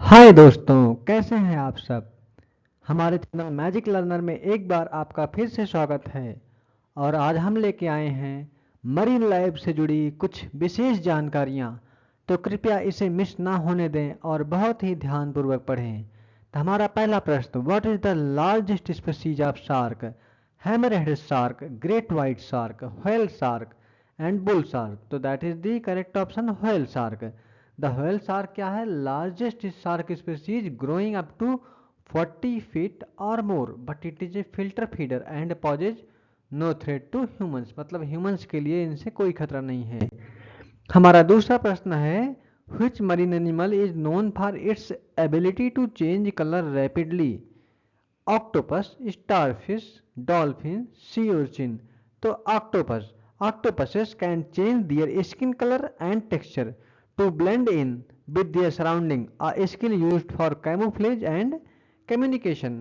हाय दोस्तों, कैसे हैं आप सब। हमारे चैनल मैजिक लर्नर में एक बार आपका फिर से स्वागत है। और आज हम लेके आए हैं मरीन लाइफ से जुड़ी कुछ विशेष जानकारियाँ। तो कृपया इसे मिस ना होने दें और बहुत ही ध्यानपूर्वक पढ़ें। तो हमारा पहला प्रश्न, what is the largest species of shark? Hammerhead shark, great white shark, whale shark and bull shark. तो that is the correct option, whale shark. The whale shark क्या है? Largest shark species growing up to 40 feet और more, but it is a filter feeder and poses no threat to humans. मतलब humans के लिए इनसे कोई खतरा नहीं है। हमारा दूसरा प्रश्न है, which marine animal is known for its ability to change color rapidly? Octopus, starfish, dolphin, sea urchin। तो octopus, octopuses can change their skin color and texture to blend in with their surrounding, a skill used for camouflage and communication।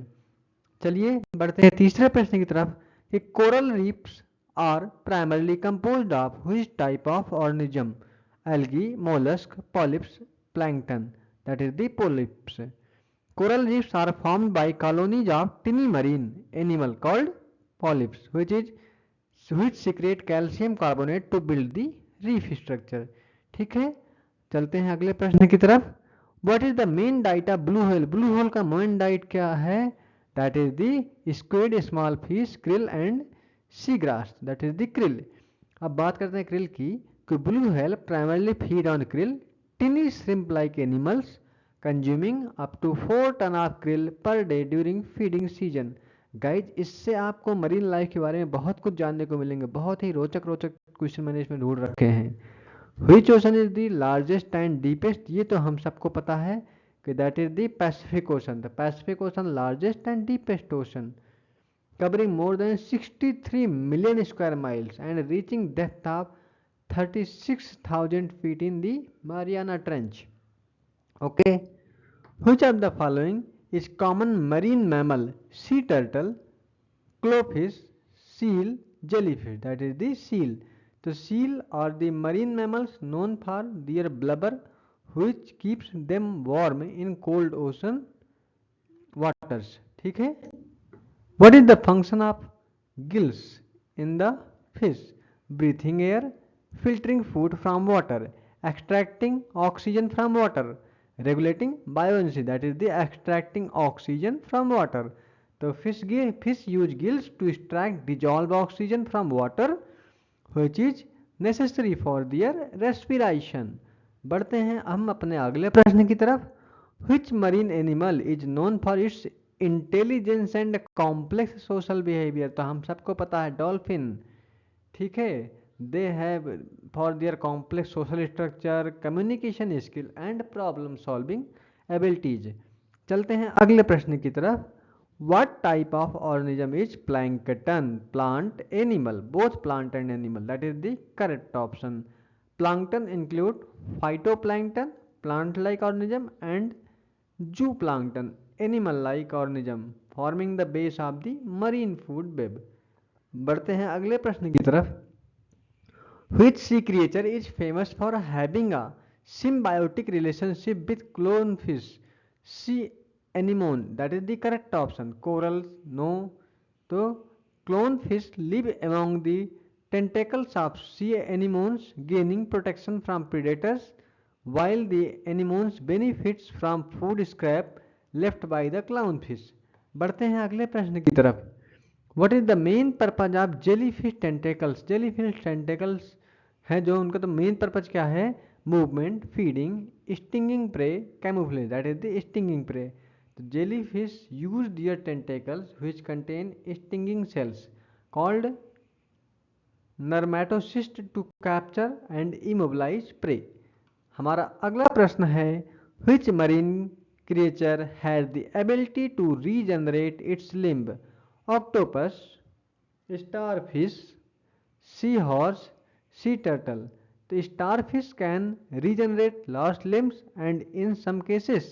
चलिए बढ़ते हैं तीसरे प्रश्न की तरफ कि coral reefs are primarily composed of which type of organism? Algae, mollusc, polyps, plankton. That is the polyps. Coral reefs are formed by colonies of tiny marine animal called polyps, which secrete calcium carbonate to build the reef structure। ठीक है, चलते हैं अगले प्रश्न की तरफ। What is the main diet of blue whale? Blue whale का main diet क्या है? That is the squid, small fish, krill and seagrass। That is the krill। अब बात करते हैं krill की कि blue whale primarily feed on krill, tiny shrimp like animals, consuming up to 4 ton of krill per day during feeding season। Guys, इससे आपको marine life के बारे में बहुत कुछ जानने को मिलेंगे। बहुत ही रोचक रोचक क्वेश्चन मैंने इसमें ढूंढ रखे हैं। Which ocean is the largest and deepest? ये तो हम सबको पता है कि that is the Pacific ocean. The Pacific ocean largest and deepest ocean, covering more than 63 million square miles and reaching depth of 36,000 feet in the Mariana Trench। Okay, which of the following is common marine mammal? Sea turtle, clawfish, seal, jellyfish। That is the seal। तो seal are the marine mammals known for their blubber, which keeps them warm in cold ocean waters। ठीक है। What is the function of gills in the fish? Breathing air, filtering food from water, extracting oxygen from water, regulating buoyancy। That is the extracting oxygen from water। तो fish use gills to extract dissolved oxygen from water, which is necessary for their respiration। बढ़ते हैं हम अपने अगले प्रश्न की तरफ। Which marine animal is known for its intelligence and complex social behaviour? तो हम सबको पता है डॉल्फिन। ठीक है, they have for their complex social structure, communication skill and problem solving abilities. चलते हैं अगले प्रश्न की तरफ। What type of organism is plankton? Plant, animal, both plant and animal. That is the correct option. Plankton include phytoplankton, plant like organism, and zooplankton, animal like organism forming the base of the marine food web। बढ़ते हैं अगले प्रश्न की तरफ। which sea creature is famous for having a symbiotic relationship with clownfish? sea anemone। that is the correct option। corals, no। तो clownfish live among the tentacles of sea anemones, gaining protection from predators, while the anemones benefits from food scrap left by the clownfish। बढ़ते हैं अगले प्रश्न की तरफ। What is the main purpose of jellyfish tentacles? jellyfish tentacles है जो उनका तो मेन पर्पज क्या है? Movement, feeding, stinging prey, camouflage. That is the stinging prey. तो jellyfish use their tentacles which contain stinging cells called nematocyst to capture and immobilise prey. हमारा अगला प्रश्न है, which marine creature has the ability to regenerate its limb? octopus, starfish, seahorse, sea turtle। तो starfish can regenerate lost limbs and in some cases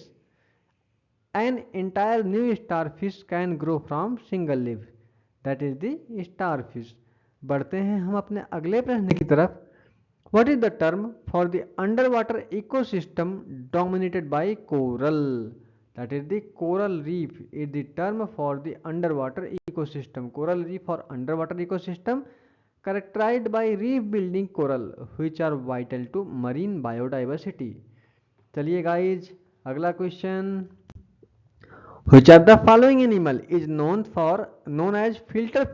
an entire new starfish can grow from single leaf। that is the starfish। बढ़ते हैं हम अपने अगले प्रश्न की तरफ। What is the term for the underwater ecosystem dominated by coral? That is the coral reef is the term for the underwater ecosystem. Coral reef or underwater ecosystem characterized by reef building coral which are vital to marine biodiversity. चलिए guys अगला question. Which of the following animal is known as filter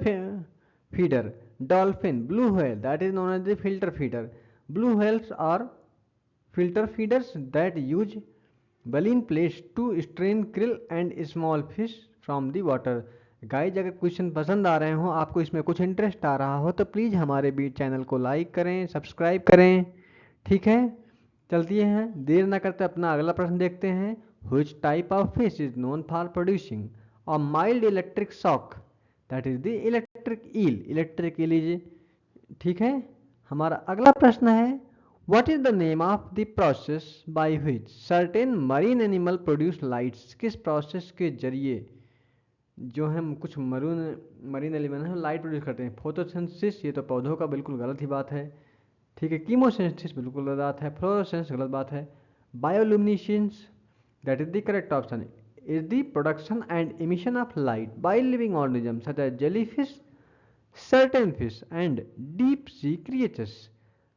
feeder? Dolphin, blue whale, that is known as the filter feeder. Blue whales are filter feeders that use baleen plates to strain krill and small fish from the water. Guys अगर question पसंद आ रहे हो, आपको इसमें कुछ interest आ रहा हो तो प्लीज़ हमारे बीच चैनल को लाइक करें, सब्सक्राइब करें. ठीक है, चलती हैं, देर ना करते अपना अगला प्रश्न देखते हैं. Which type of fish is known for producing a mild electric shock? That is the electric eel. Electric eel is. ठीक है, हमारा अगला प्रश्न है. What is the name of the process by which certain marine animal produce lights? किस process के जरिए जो हम कुछ मरीन एलिमेंट हैं लाइट प्रोड्यूस करते हैं? फोटोसिंथेसिस, ये तो पौधों का बिल्कुल गलत ही बात है. ठीक है, कीमोसिंथेसिस बिल्कुल गलत बात है. फ्लोरोसेंस गलत बात है. बायोल्यूमिनेशंस, that is the correct option, is the production and emission of light by living organisms such as jellyfish, certain fish and deep sea creatures.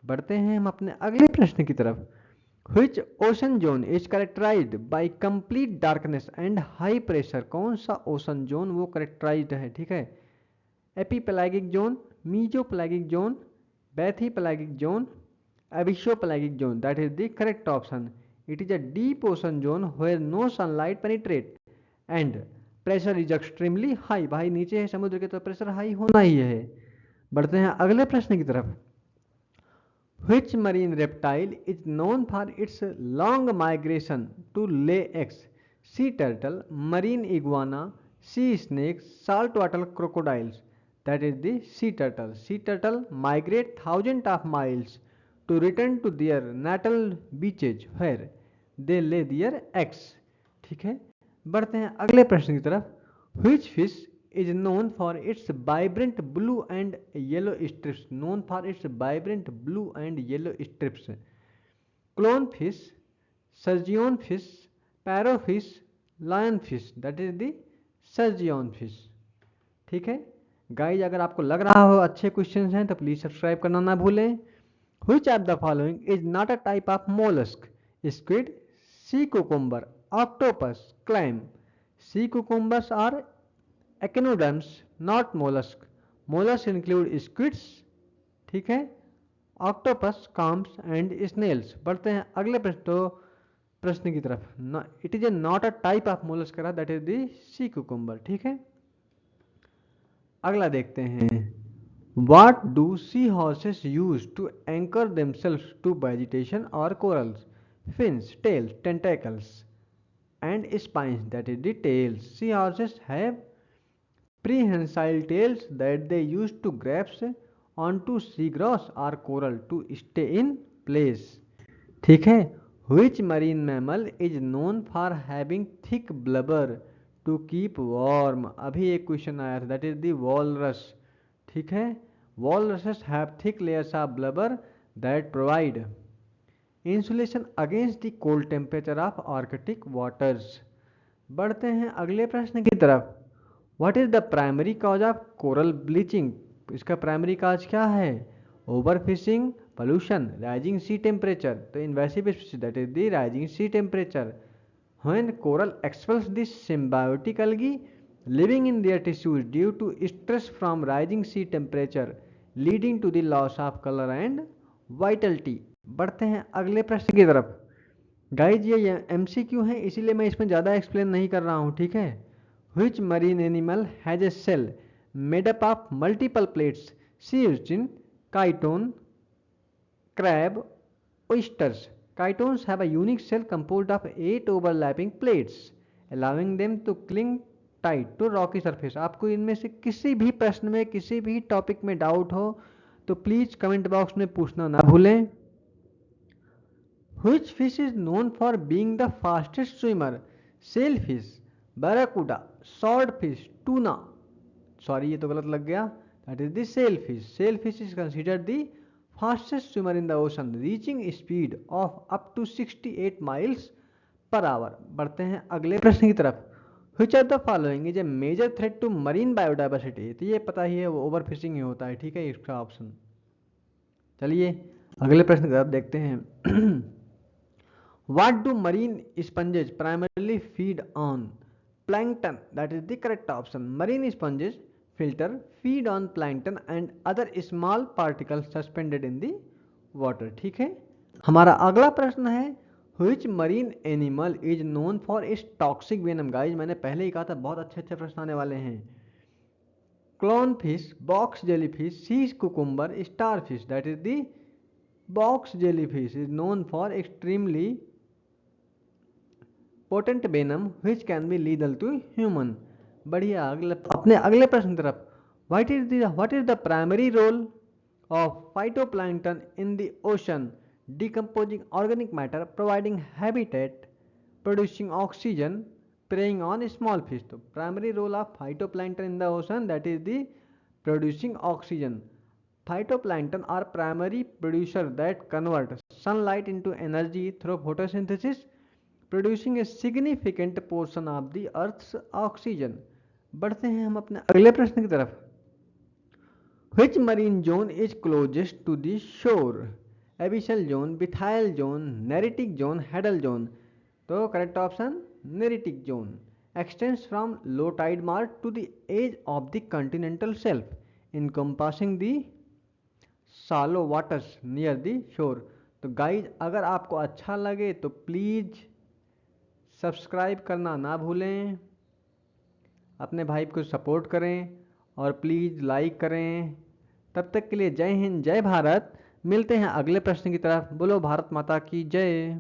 बढ़ते हैं हम अपने अगले प्रश्न की तरफ. Which ocean zone is characterized by complete darkness and high pressure? कौन सा ओशन जोन वो characterized है? ठीक है, epipelagic zone, mesopelagic zone, bathypelagic zone, abyssopelagic zone. That is the correct option. It is a deep ocean zone where no sunlight penetrate and pressure is extremely high. भाई नीचे है समुद्र के तो प्रेशर हाई होना ही है. बढ़ते हैं अगले प्रश्न की तरफ. Which marine reptile is known for its long migration to lay eggs? Sea turtle, marine iguana, sea snakes, saltwater crocodiles. That is the sea turtle. Sea turtle migrate thousands of miles to return to their natal beaches where they lay their eggs. ठीक है, बढ़ते हैं अगले प्रश्न की तरफ. Which fish is known for its vibrant blue and yellow strips? Known for its vibrant blue and yellow strips. Clownfish, surgeon fish, parrotfish, lionfish. That is the surgeon fish. ठीक है गाइज, अगर आपको लग रहा हो अच्छे क्वेश्चंस हैं तो प्लीज सब्सक्राइब करना ना भूलें. Which of the following is not a type of mollusk? Squid, sea cucumber, octopus, clam. Sea cucumbers are echinoderms, not mollusk. Mollusks include squids, ठीक है, octopus, clams and snails. बढ़ते हैं अगले प्रश्न की तरफ. It is not a type of mollusk करा, that is the sea cucumber. ठीक है, अगला देखते हैं. What do seahorses use to anchor themselves to vegetation or corals? Fins, tails, tentacles and spines. That is the tails. Seahorses have prehensile tails that they use to grasp onto seagrass or coral to stay in place. ठीक है, which marine mammal is known for having thick blubber to keep warm? अभी एक question आया था, that is the walrus. ठीक है, walruses have thick layers of blubber that provide insulation against the cold temperature of Arctic waters. बढ़ते हैं अगले प्रश्न की तरफ. What is the primary cause of coral bleaching? इसका प्राइमरी काज क्या है? Overfishing, pollution, rising sea temperature. तो invasive species, that is the rising sea temperature. When coral expels the symbiotic algae living in their tissues due to stress from rising sea temperature leading to the loss of color and vitality. बढ़ते हैं अगले प्रश्न की तरफ. Guys ये MCQ है इसीलिए मैं इसमें ज़्यादा एक्सप्लेन नहीं कर रहा हूँ. ठीक है, which marine animal has a shell made up of multiple plates? Sea urchin, chiton, crab, oysters. Chitons have a unique shell composed of 8 overlapping plates allowing them to cling tight to rocky surface. आपको इनमें से किसी भी प्रश्न में किसी भी topic में डाउट हो तो प्लीज कमेंट बॉक्स में पूछना ना भूलें. Which fish is known for being the fastest swimmer? Sailfish, barracuda, swordfish, tuna. Sorry ये तो गलत लग गया. That is the sailfish. Sailfish is considered the fastest swimmer in the ocean reaching speed of up to 68 miles per hour. बढ़ते हैं अगले प्रश्न की तरफ। Which are the following is a major threat to marine biodiversity. तो ये पता ही है, वो ओवर फिशिंग ही होता है, ठीक है इसका ऑप्शन। चलिए अगले प्रश्न की तरफ देखते हैं। What do marine sponges primarily feed on? Plankton. That is the correct option. Marine sponges filter feed on plankton and other small particles suspended in the water. ठीक है। हमारा अगला प्रश्न है Which marine animal is known for its toxic venom? Guys मैंने पहले ही कहा था बहुत अच्छे अच्छे प्रश्न आने वाले हैं। Clownfish, box jellyfish, sea cucumber, starfish. That is the box jellyfish is known for extremely potent venom which can be lethal to human. बढ़िया, अपने अगले प्रश्न तरफ। What is the primary role of phytoplankton in the ocean? Decomposing organic matter, providing habitat, producing oxygen, preying on small fish. तो primary role of phytoplankton in the ocean that is the producing oxygen. Phytoplankton are primary producer that convert sunlight into energy through photosynthesis, producing a significant portion of the Earth's oxygen. बढ़ते हैं हम अपने अगले प्रश्न की तरफ। Which marine zone is closest to the shore? Abyssal zone, Bithyl zone, Neritic zone, Hadal zone. तो correct option Neritic zone extends from low tide mark to the edge of the continental shelf, encompassing the shallow waters near the shore. तो guys अगर आपको अच्छा लगे तो please subscribe करना ना भूलें, अपने भाई को सपोर्ट करें और प्लीज़ लाइक करें। तब तक के लिए जय हिंद, जय भारत। मिलते हैं अगले प्रश्न की तरफ। बोलो भारत माता की जय।